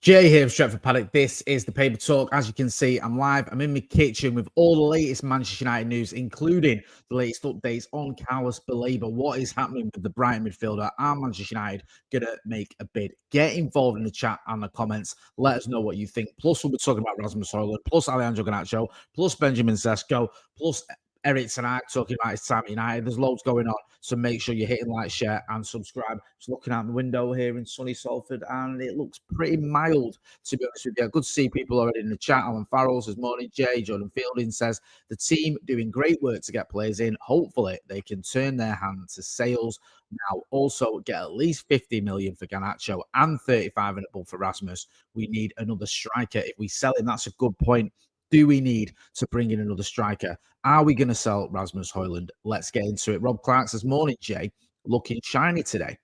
Jay here from Stretford Paddock. This is the Paper Talk. As you can see, I'm live. I'm in my kitchen with all the latest Manchester United news, including the latest updates on Carlos Baleba. What is happening with the Brighton midfielder? Are Manchester United going to make a bid? Get involved in the chat and the comments. Let us know what you think. Plus, we'll be talking about Rasmus Hojlund, plus Alejandro Garnacho, plus Benjamin Sesko, plus Eric Tanak talking about his time at United. There's loads going on, so make sure you're hitting like, share, and subscribe. Just looking out the window here in sunny Salford, and it looks pretty mild, to be honest with you. Good to see people already in the chat. Alan Farrell says, morning, Jay. Jordan Fielding says, the team doing great work to get players in. Hopefully, they can turn their hand to sales now. Also, get at least 50 million for Garnacho and 35 and above for Rasmus. We need another striker. If we sell him, that's a good point. Do we need to bring in another striker? Are we going to sell Rasmus Hojlund? Let's get into it. Rob Clark says, morning, Jay. Looking shiny today.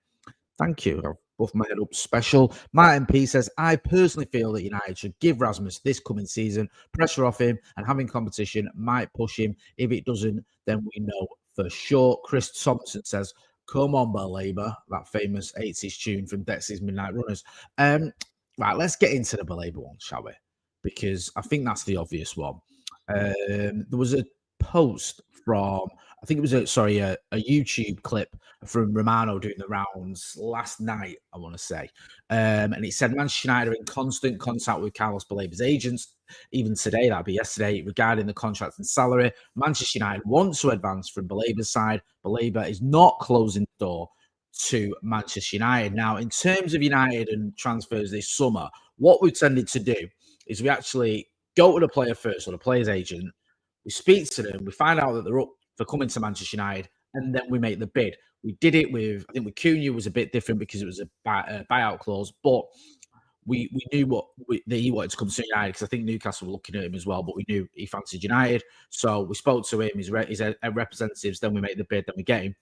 Thank you. I'll buff my head up special. Martin P says, I personally feel that United should give Rasmus this coming season. Pressure off him and having competition might push him. If it doesn't, then we know for sure. Chris Thompson says, come on, Baleba, that famous 80s tune from Dexter's Midnight Runners. Right, let's get into the Baleba one, shall we? Because I think that's the obvious one. There was a post from, I think it was a YouTube clip from Romano doing the rounds last night, I want to say. And it said Manchester United are in constant contact with Carlos Baleba's agents. Even today, that'd be yesterday, regarding the contract and salary. Manchester United wants to advance from Baleba's side. Baleba is not closing the door to Manchester United. Now, in terms of United and transfers this summer, what we've tended to do is we actually go to the player first, or the player's agent. We speak to them. We find out that they're up for coming to Manchester United, and then we make the bid. We did it with, I think with Cunha was a bit different because it was a buyout clause, but we knew that he wanted to come to United, because I think Newcastle were looking at him as well, but we knew he fancied United. So we spoke to him, his representatives, then we make the bid, then we get him.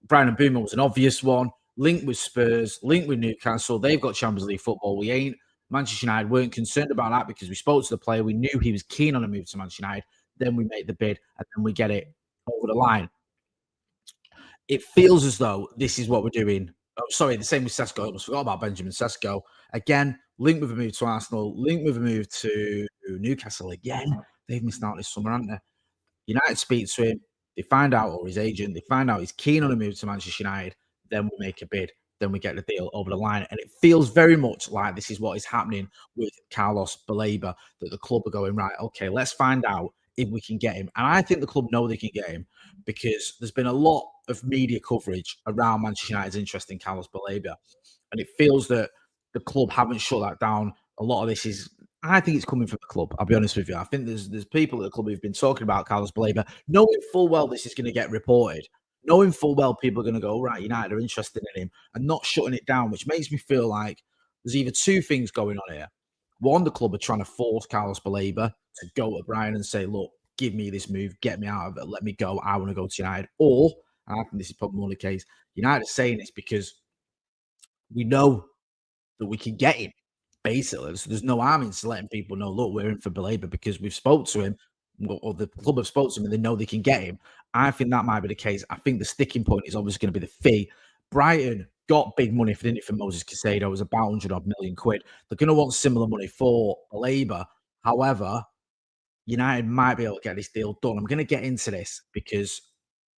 Brian Mbeumo was an obvious one. Linked with Spurs, linked with Newcastle. They've got Champions League football. We ain't. Manchester United weren't concerned about that because we spoke to the player. We knew he was keen on a move to Manchester United. Then we make the bid, and then we get it over the line. It feels as though this is what we're doing. Oh, sorry, the same with Sesko. I almost forgot about Benjamin Sesko. Again, linked with a move to Arsenal, linked with a move to Newcastle again. They've missed out this summer, haven't they? United speak to him. They find out, or his agent, they find out he's keen on a move to Manchester United. Then we make a bid. Then we get the deal over the line. And it feels very much like this is what is happening with Carlos Baleba, that the club are going, right, okay, let's find out if we can get him. And I think the club know they can get him, because there's been a lot of media coverage around Manchester United's interest in Carlos Baleba. And it feels that the club haven't shut that down. A lot of this is, I think it's coming from the club. I'll be honest with you. I think there's people at the club who've been talking about Carlos Baleba, knowing full well this is going to get reported, knowing full well people are going to go, right, United are interested in him, and not shutting it down, which makes me feel like there's either two things going on here. One, the club are trying to force Carlos Baleba to go to Brighton and say, look, give me this move, get me out of it, let me go, I want to go to United. Or, and I think this is probably more the case, United are saying this because we know that we can get him, basically. So there's no harm in letting people know, look, we're in for Baleba because we've spoke to him, or the club have spoke to him, and they know they can get him. I think that might be the case. I think the sticking point is obviously going to be the fee. Brighton got big money for Moses Caicedo. It was about 100 odd million quid. They're going to want similar money for Baleba. However, United might be able to get this deal done. I'm going to get into this because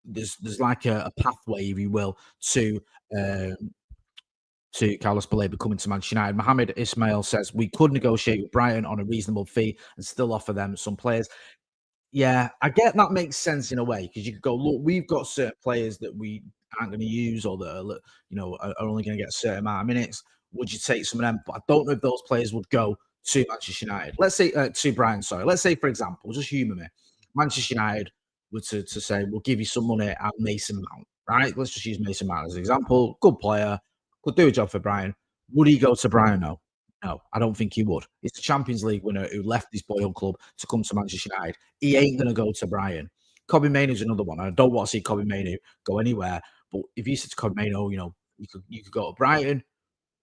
there's like a pathway, if you will, to Carlos Baleba coming to Manchester United. Mohamed Ismail says we could negotiate with Brighton on a reasonable fee and still offer them some players. Yeah, I get that makes sense in a way, because you could go, look, we've got certain players that we aren't going to use, or that are only going to get a certain amount of minutes. Would you take some of them? But I don't know if those players would go to Manchester United. Let's say to Brighton. Sorry, let's say, for example, just humour me, Manchester United were to say, we'll give you some money at Mason Mount. Right? Let's just use Mason Mount as an example. Good player, could do a job for Brighton. Would he go to Brighton? No, I don't think he would. It's the Champions League winner who left his boyhood club to come to Manchester United. He ain't going to go to Brighton. Kobbie Mainoo's another one. I don't want to see Kobbie Mainoo go anywhere. But if you said to Kobbie Mainoo, you could go to Brighton,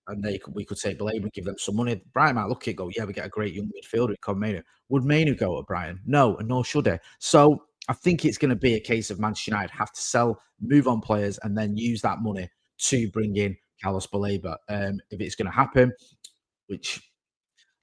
and we could take Baleba and give them some money. Brighton might look at it, go, yeah, we get a great young midfielder in Kobbie Mainoo. Would Mainoo go to Brighton? No, and nor should he. So I think it's going to be a case of Manchester United have to sell, move on players, and then use that money to bring in Carlos Baleba. If it's going to happen, which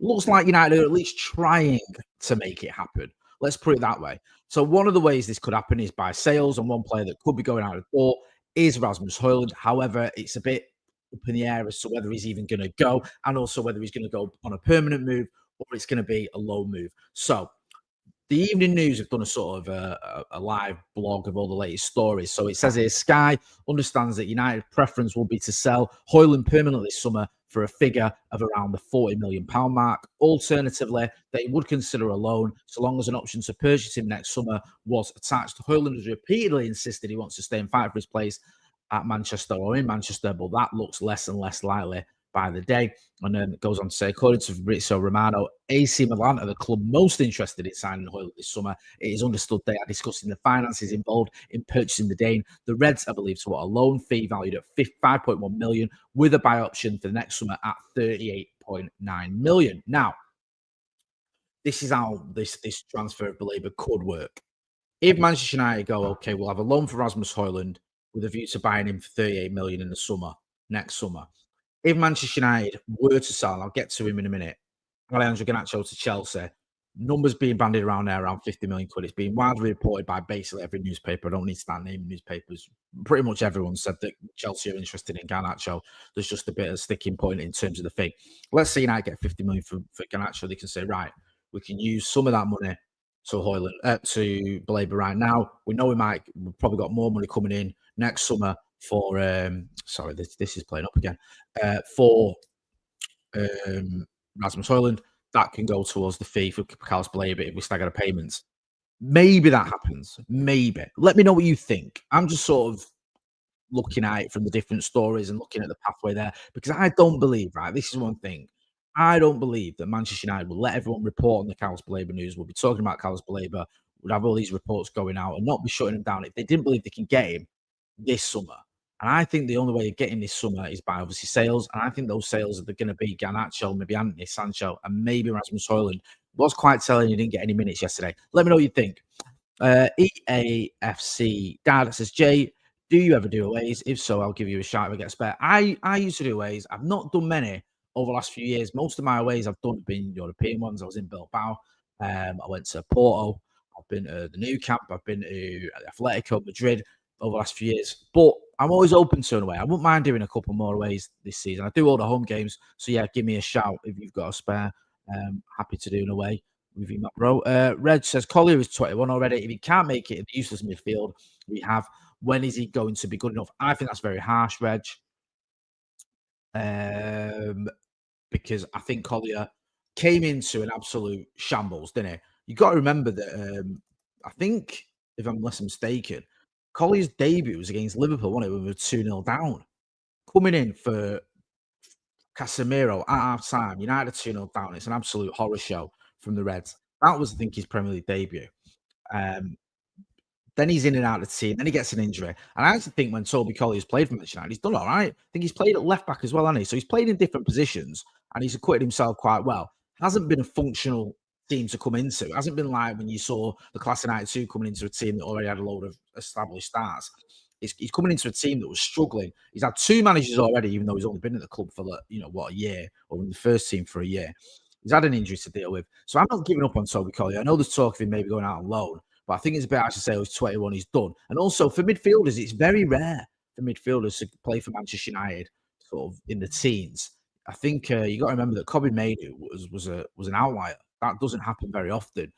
Looks like United are at least trying to make it happen. Let's put it that way. So one of the ways this could happen is by sales, and one player that could be going out the door is Rasmus Hojlund. However, it's a bit up in the air as to whether he's even going to go, and also whether he's going to go on a permanent move or it's going to be a low move. So the Evening News have done a sort of a live blog of all the latest stories. So it says here, Sky understands that United preference will be to sell Hojlund permanently this summer for a figure of around the £40 million mark. Alternatively, they would consider a loan so long as an option to purchase him next summer was attached. Hojlund has repeatedly insisted he wants to stay and fight for his place at Manchester or in Manchester, but that looks less and less likely by the day. And then it goes on to say, according to Fabrizio Romano, AC Milan are the club most interested in signing Hojlund this summer. It is understood they are discussing the finances involved in purchasing the Dane. The Reds are believed to want a loan fee valued at 5.1 million with a buy option for the next summer at 38.9 million. Now, this is how this transfer of Baleba could work. If Manchester United go, okay, we'll have a loan for Rasmus Hojlund with a view to buying him for 38 million in the summer, next summer. If Manchester United were to sell, I'll get to him in a minute, Alejandro Garnacho to Chelsea, numbers being bandied around there around 50 million quid. It's been widely reported by basically every newspaper. I don't need to start naming newspapers. Pretty much everyone said that Chelsea are interested in Garnacho. There's just a bit of sticking point in terms of the fee. Let's say United get 50 million for Garnacho. They can say, right, we can use some of that money to Hojlund, to Baleba right now. We know we've probably got more money coming in next summer for sorry, this is playing up again. For Rasmus Hojlund, that can go towards the fee for Carlos Baleba if we stagger the payments. Maybe that happens. Maybe. Let me know what you think. I'm just sort of looking at it from the different stories and looking at the pathway there because I don't believe, right? This is one thing. I don't believe that Manchester United will let everyone report on the Carlos Baleba news. We'll be talking about Carlos Baleba. We'll have all these reports going out and not be shutting him down if they didn't believe they can get him this summer. And I think the only way of getting this summer is by obviously sales. And I think those sales are going to be Garnacho, maybe Anthony Sancho, and maybe Rasmus Hojlund. Was quite telling you didn't get any minutes yesterday. Let me know what you think. EAFC Dad says, Jay, do you ever do aways? If so, I'll give you a shout if I get a spare. I used to do aways. I've not done many over the last few years. Most of my aways I've done have been European ones. I was in Bilbao. I went to Porto. I've been to the Nou Camp. I've been to Atletico Madrid over the last few years. But I'm always open to an away. I wouldn't mind doing a couple more aways this season. I do all the home games. So, yeah, give me a shout if you've got a spare. Happy to do an away with you, bro. Reg says, Collier is 21 already. If he can't make it in the useless midfield we have, when is he going to be good enough? I think that's very harsh, Reg. Because I think Collier came into an absolute shambles, didn't he? You got to remember that I think, if I'm less mistaken, Collier's debut was against Liverpool, wasn't it? We were 2-0 down. Coming in for Casemiro at half time, United 2-0 down. It's an absolute horror show from the Reds. That was, I think, his Premier League debut. Then he's in and out of the team. Then he gets an injury. And I actually think when Toby Collier's played for Manchester United, he's done all right. I think he's played at left back as well, hasn't he? So he's played in different positions and he's acquitted himself quite well. Hasn't been a functional team to come into. It hasn't been like when you saw the Class of 92 coming into a team that already had a load of established stars. He's coming into a team that was struggling. He's had 2 managers already, even though he's only been at the club for, a year, or in the first team for a year. He's had an injury to deal with. So I'm not giving up on Toby Collier. I know there's talk of him maybe going out on loan, but I think it's a bit, I should say, he's 21, he's done. And also for midfielders, it's very rare for midfielders to play for Manchester United sort of in the teens. I think you got to remember that Kobe Mainoo was an outlier. That doesn't happen very often.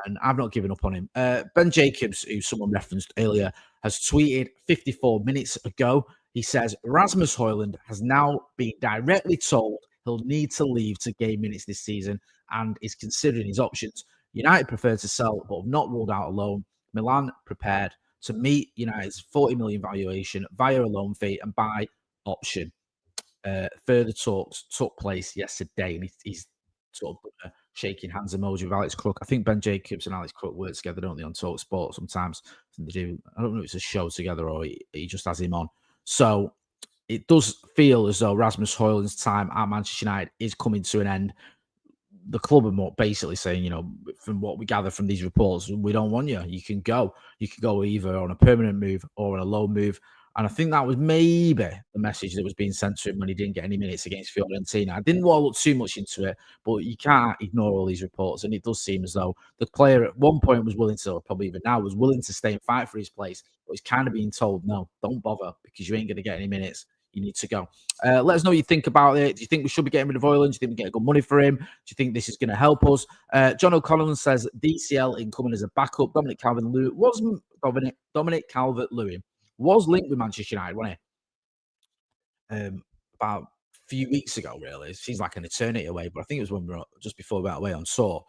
And I've not given up on him. Ben Jacobs, who someone referenced earlier, has tweeted 54 minutes ago. He says, Rasmus Hojlund has now been directly told he'll need to leave to gain minutes this season and is considering his options. United prefer to sell, but have not ruled out a loan. Milan prepared to meet United's 40 million valuation via a loan fee and buy option. Further talks took place yesterday, and he's sort of shaking hands emoji with Alex Crook. I think Ben Jacobs and Alex Crook work together, don't they, on Talk Sport sometimes? They do. I don't know if it's a show together or he just has him on. So it does feel as though Rasmus Hojlund's time at Manchester United is coming to an end. The club are more basically saying, from what we gather from these reports, we don't want you. You can go. You can go either on a permanent move or on a loan move. And I think that was maybe the message that was being sent to him when he didn't get any minutes against Fiorentina. I didn't want to look too much into it, but you can't ignore all these reports. And it does seem as though the player at one point was willing to, or probably even now, was willing to stay and fight for his place, but he's kind of being told, no, don't bother because you ain't going to get any minutes. You need to go. Let us know what you think about it. Do you think we should be getting rid of Hojlund? Do you think we get good money for him? Do you think this is going to help us? John O'Connell says DCL incoming as a backup. Dominic Calvert-Lewin was linked with Manchester United, wasn't he? About a few weeks ago, really. It seems like an eternity away, but I think it was when we were just before we went away on tour.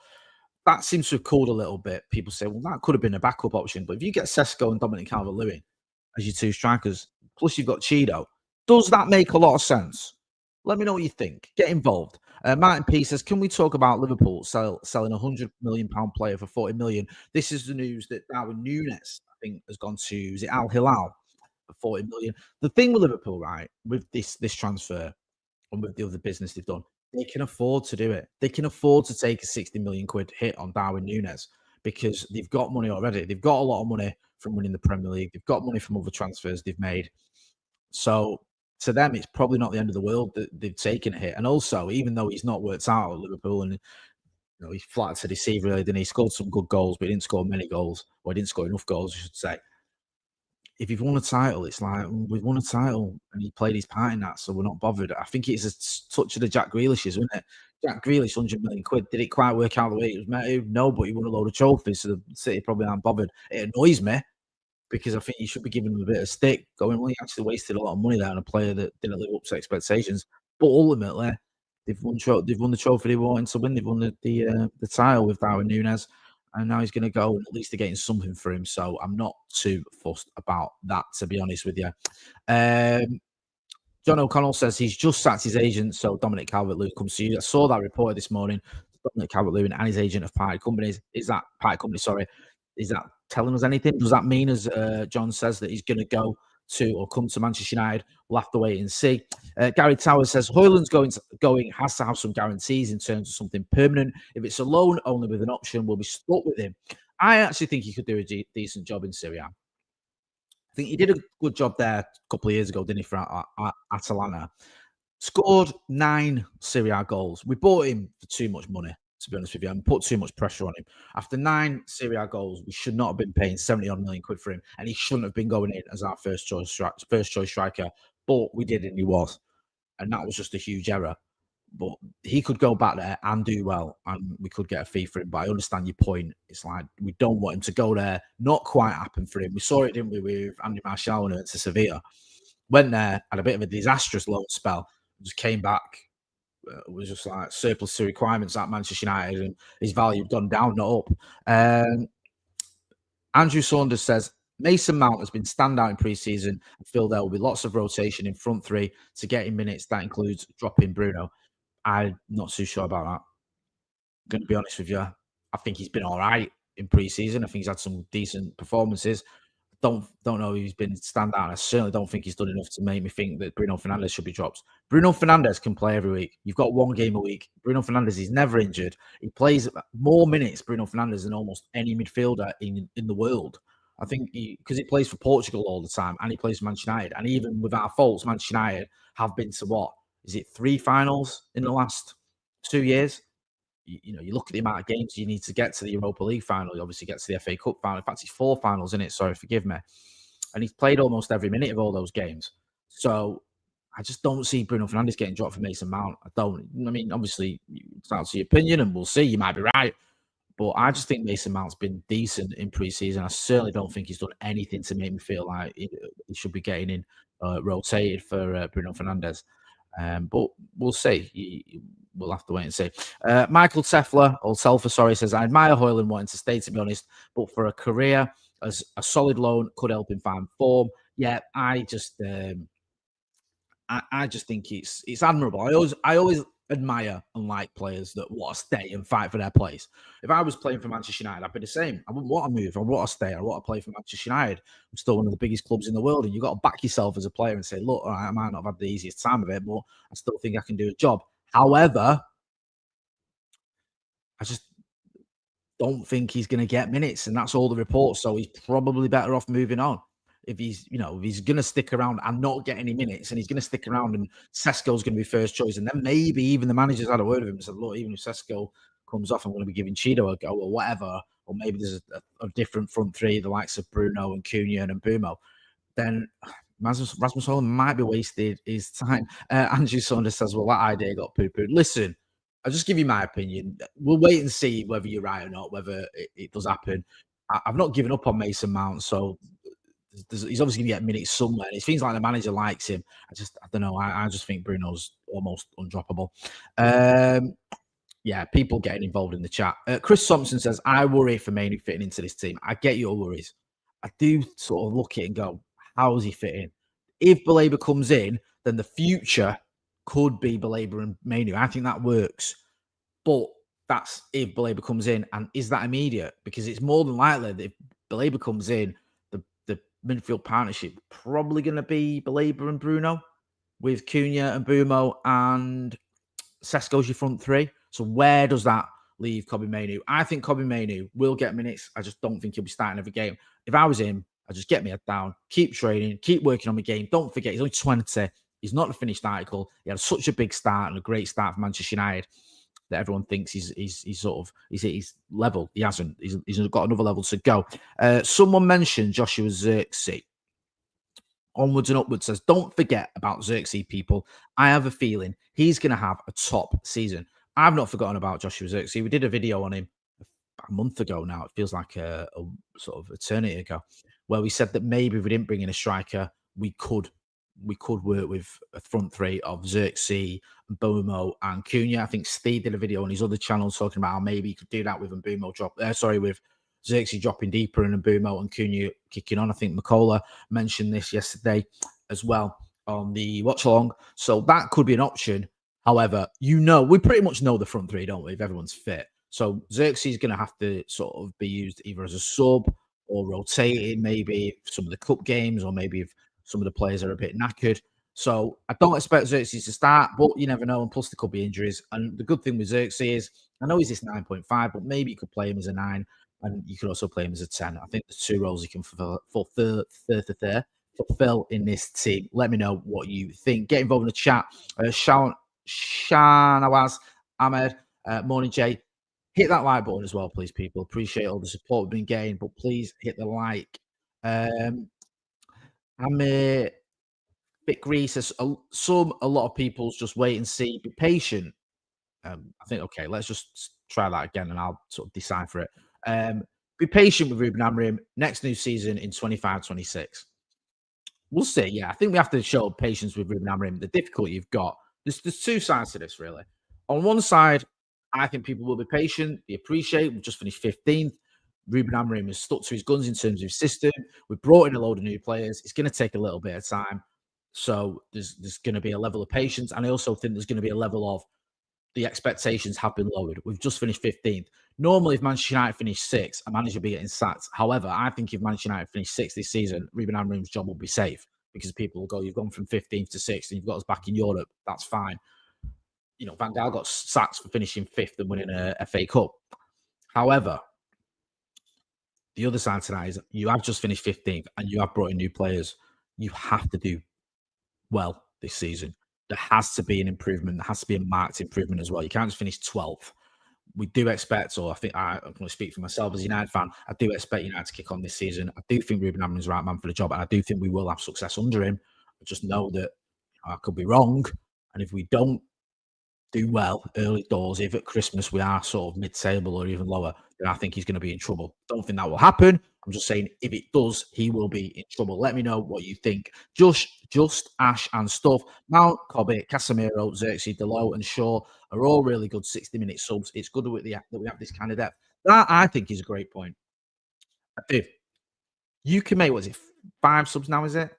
That seems to have cooled a little bit. People say, well, that could have been a backup option. But if you get Sesko and Dominic Calvert-Lewin as your two strikers, plus you've got Cheeto, does that make a lot of sense? Let me know what you think. Get involved. Martin P says, can we talk about Liverpool selling a £100 million player for 40 million? This is the news that Darwin Núñez, I think, has gone to, is it Al Hilal for 40 million? The thing with Liverpool, right, with this transfer and with the other business they've done, they can afford to do it. They can afford to take a 60 million quid hit on Darwin Núñez because they've got money already. They've got a lot of money from winning the Premier League. They've got money from other transfers they've made. So to them, it's probably not the end of the world that they've taken a hit. And also, even though he's not worked out at Liverpool and he's flattered to deceive, really, then he scored some good goals, but he didn't score many goals, or he didn't score enough goals, I should say. If you've won a title, it's like we've won a title and he played his part in that, so we're not bothered. I think it's a touch of the Jack Grealish's, isn't it? Jack Grealish, 100 million quid. Did it quite work out the way it was meant to? No, but he won a load of trophies, so the City probably aren't bothered. It annoys me because I think you should be giving them a bit of stick, going, well, you actually wasted a lot of money there on a player that didn't live up to expectations. But ultimately, they've won the trophy they wanted to win. They've won the title with Darwin Núñez, and now he's going to go, and at least they're getting something for him. So I'm not too fussed about that, to be honest with you. John O'Connell says he's just sacked his agent, so Dominic Calvert-Lewin comes to you. I saw that report this morning. Dominic Calvert-Lewin and his agent have parted companies. Is that parted company? Sorry, is that telling us anything? Does that mean, as John says, that he's going to go to or come to Manchester United? We'll have to wait and see. Gary Towers says Hojlund's going has to have some guarantees in terms of something permanent. If it's a loan only with an option, we'll be stuck with him. I actually think he could do a decent job in Serie A. I think he did a good job there a couple of years ago, didn't he, for Atalanta? Scored 9 Serie A goals. We bought him for too much money, to be honest with you, and put too much pressure on him. After 9 Serie A goals, we should not have been paying 70-odd million quid for him, and he shouldn't have been going in as our first choice striker. But we did, and he was, and that was just a huge error. But he could go back there and do well, and we could get a fee for him. But I understand your point. It's like we don't want him to go there. Not quite happen for him. We saw it, didn't we, with Andy Martial when he went to Sevilla. Went there, had a bit of a disastrous loan spell, just came back, was just like surplus to requirements at Manchester United, and his value had gone down, not up. Andrew Saunders says Mason Mount has been standout in pre-season. I feel there will be lots of rotation in front three to get in minutes. That includes dropping Bruno. I'm not too sure about that. I'm going to be honest with you. I think he's been all right in pre-season. I think he's had some decent performances. Don't know if he's been standout. I certainly don't think he's done enough to make me think that Bruno Fernandes should be dropped. Bruno Fernandes can play every week. You've got one game a week. Bruno Fernandes is never injured. He plays more minutes, Bruno Fernandes, than almost any midfielder in the world. I think because he plays for Portugal all the time and he plays for Manchester United. And even with our faults, Manchester United have been to what? Is it 3 finals in the last 2 years? You look at the amount of games you need to get to the Europa League final. You obviously get to the FA Cup final. In fact, it's 4 finals in it. Sorry, forgive me. And he's played almost every minute of all those games. So I just don't see Bruno Fernandes getting dropped for Mason Mount. I don't. I mean, obviously, it's out to your opinion, and we'll see. You might be right. But I just think Mason Mount's been decent in pre-season. I certainly don't think he's done anything to make me feel like he should be getting in rotated for Bruno Fernandes. But we'll see. We'll have to wait and see. Michael Telfer, sorry, says, I admire Hojlund wanting to stay, to be honest, but for a career as a solid loan could help him find form. Yeah, I just think it's admirable. I always admire and like players that want to stay and fight for their place. If I was playing for Manchester United, I'd be the same. I wouldn't want to move. I want to stay. I want to play for Manchester United. I'm still one of the biggest clubs in the world, and you've got to back yourself as a player and say, look, all right, I might not have had the easiest time of it, but I still think I can do a job. However, I just don't think he's going to get minutes, and that's all the reports. So he's probably better off moving on. if he's going to stick around and not get any minutes, and he's going to stick around, and Sesko's going to be first choice, and then maybe even the manager's had a word with him and said, look, even if Sesko comes off, I'm going to be giving Cheeto a go or whatever, or maybe there's a different front three, the likes of Bruno and Cunha and Mbumo, then Rasmus Hojlund might be wasted his time. Andrew Saunders says, well, that idea got poo-pooed. Listen, I'll just give you my opinion. We'll wait and see whether you're right or not, whether it does happen. I've not given up on Mason Mount, so he's obviously going to get minutes somewhere. It seems like the manager likes him. I don't know. I just think Bruno's almost undroppable. Yeah, people getting involved in the chat. Chris Thompson says, I worry for Mainoo fitting into this team. I get your worries. I do sort of look at it and go, how is he fitting? If Baleba comes in, then the future could be Baleba and Mainoo. I think that works. But that's if Baleba comes in. And is that immediate? Because it's more than likely that if Baleba comes in, the midfield partnership probably going to be Baleba and Bruno with Cunha and Mbumo and Sesko's your front three. So where does that leave Kobbie Mainoo? I think Kobbie Mainoo will get minutes. I just don't think he'll be starting every game. If I was him, I'd just get my head down, keep training, keep working on my game. Don't forget, he's only 20. He's not a finished article. He had such a big start and a great start for Manchester United that everyone thinks he's at his level. He hasn't. He's got another level to go. Someone mentioned Joshua Zirkzee. Onwards and upwards says, don't forget about Zirkzee, people. I have a feeling he's going to have a top season. I've not forgotten about Joshua Zirkzee. We did a video on him about a month ago now. It feels like a sort of eternity ago, where we said that maybe if we didn't bring in a striker, we could work with a front three of Zirkzee, Mbumo, and Cunha. I think Steve did a video on his other channel talking about how maybe he could do that with with Zirkzee dropping deeper and Mbumo and Cunha kicking on. I think Makola mentioned this yesterday as well on the watch along. So that could be an option. However, we pretty much know the front three, don't we, if everyone's fit. So Xerxes is going to have to sort of be used either as a sub or rotated, maybe some of the cup games, or maybe if some of the players are a bit knackered. So I don't expect Xerxes to start, but you never know. And plus, there could be injuries. And the good thing with Xerxes is, I know he's this 9.5, but maybe you could play him as a 9, and you could also play him as a 10. I think there's 2 roles he can fulfill in this team. Let me know what you think. Get involved in the chat. Shanawaz Ahmed, morning, Jay. Hit that like button as well, please, people. Appreciate all the support we've been getting, but please hit the like. Amir Fikri says, a lot of people's just wait and see, be patient. I think, okay, let's just try that again and I'll sort of decipher it. Be patient with Ruben Amorim. Next new season in 25-26. We'll see. Yeah, I think we have to show patience with Ruben Amorim. The difficulty you've got, there's 2 sides to this, really. On one side, I think people will be patient, they appreciate. We've just finished 15th. Ruben Amorim has stuck to his guns in terms of his system. We've brought in a load of new players. It's going to take a little bit of time. So there's going to be a level of patience. And I also think there's going to be a level of the expectations have been lowered. We've just finished 15th. Normally, if Manchester United finished 6th, a manager would be getting sacked. However, I think if Manchester United finished 6th this season, Ruben Amorim's job will be safe, because people will go, you've gone from 15th to 6th and you've got us back in Europe. That's fine. Van Gaal got sacked for finishing 5th and winning a FA Cup. However, the other side to that is you have just finished 15th and you have brought in new players. You have to do well this season. There has to be an improvement. There has to be a marked improvement as well. You can't just finish 12th. We do expect, or I think I'm going to speak for myself as a United fan, I do expect United to kick on this season. I do think Ruben Amorim's the right man for the job, and I do think we will have success under him. I just know that I could be wrong. And if we don't do well early doors, if at Christmas we are sort of mid-table or even lower, then I think he's going to be in trouble. Don't think that will happen. I'm just saying, if it does, he will be in trouble. Let me know what you think. Just Ash and stuff. Mount, Kobbie, Casemiro, Xerxes, Delo, and Shaw are all really good 60-minute subs. It's good that we have this kind of depth. That, I think, is a great point. I do. You can make, 5 subs now, is it?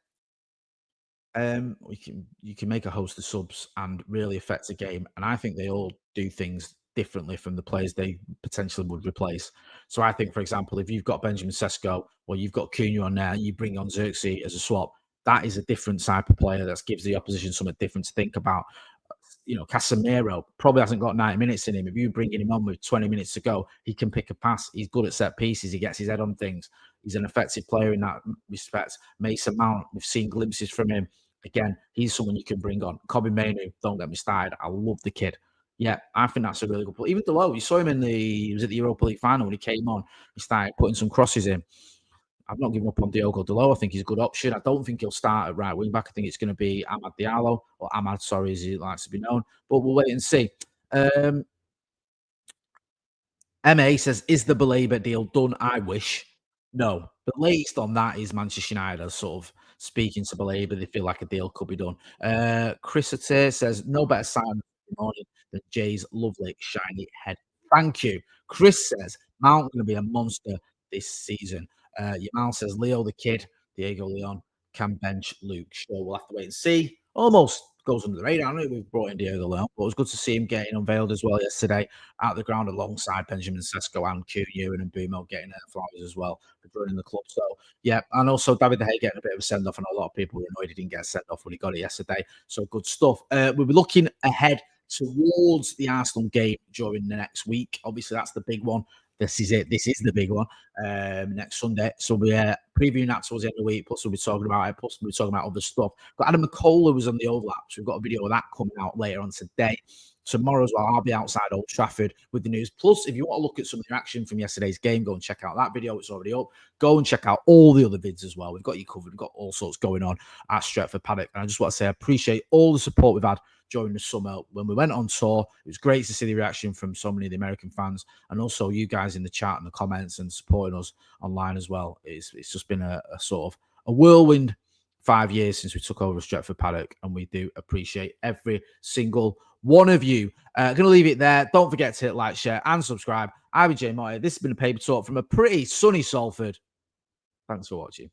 You can make a host of subs and really affect the game, and I think they all do things differently from the players they potentially would replace. So I think, for example, if you've got Benjamin Sesko or you've got Cunha on there, you bring on Xerxes as a swap, that is a different type of player that gives the opposition something different to think about. Casemiro probably hasn't got 90 minutes in him. If you bring him on with 20 minutes to go, he can pick a pass. He's good at set pieces. He gets his head on things. He's an effective player in that respect. Mason Mount, we've seen glimpses from him. Again, he's someone you can bring on. Kobe Mainu, don't get me started. I love the kid. Yeah, I think that's a really good player. Even Delo, you saw him he was at the Europa League final when he came on. He started putting some crosses in. I've not given up on Diogo Delo. I think he's a good option. I don't think he'll start at right wing back. I think it's going to be Amad Diallo, or Ahmad, sorry, as he likes to be known. But we'll wait and see. MA says, "Is the Baleba deal done? I wish." No. The latest on that is Manchester United sort of speaking to Baleba. They feel like a deal could be done. Chris Ate says, "No better sign this morning than Jay's lovely shiny head." Thank you. Chris says, "Mount going to be a monster this season." Yamal says, "Leo the kid, Diego Leon can bench Luke Shaw." We'll have to wait and see. Almost goes under the radar. I know we've brought in Diego Leon, but it was good to see him getting unveiled as well yesterday out the ground alongside Benjamin Sesko and Cunha and Mbumo getting their flowers as well for joining the club. So, yeah, and also David De Gea getting a bit of a send off. I know a lot of people were annoyed he didn't get a send off when he got it yesterday. So, good stuff. We'll be looking ahead towards the Arsenal game during the next week. Obviously, that's the big one. This is it. This is the big one next Sunday. So we're previewing that towards the end of the week. Plus, we'll be talking about it. Plus, we'll be talking about other stuff. But Adam McCullough was on the overlaps. We've got a video of that coming out later on today. Tomorrow as well, I'll be outside Old Trafford with the news. Plus, if you want to look at some of the action from yesterday's game, go and check out that video. It's already up. Go and check out all the other vids as well. We've got you covered. We've got all sorts going on at Stretford Paddock. And I just want to say I appreciate all the support we've had during the summer. When we went on tour, it was great to see the reaction from so many of the American fans and also you guys in the chat and the comments and supporting us online as well. It's just been a sort of a whirlwind 5 years since we took over Stretford Paddock, and we do appreciate every single one of you. Going to leave it there. Don't forget to hit like, share, and subscribe. I've been Jay Motty. This has been a paper talk from a pretty sunny Salford. Thanks for watching.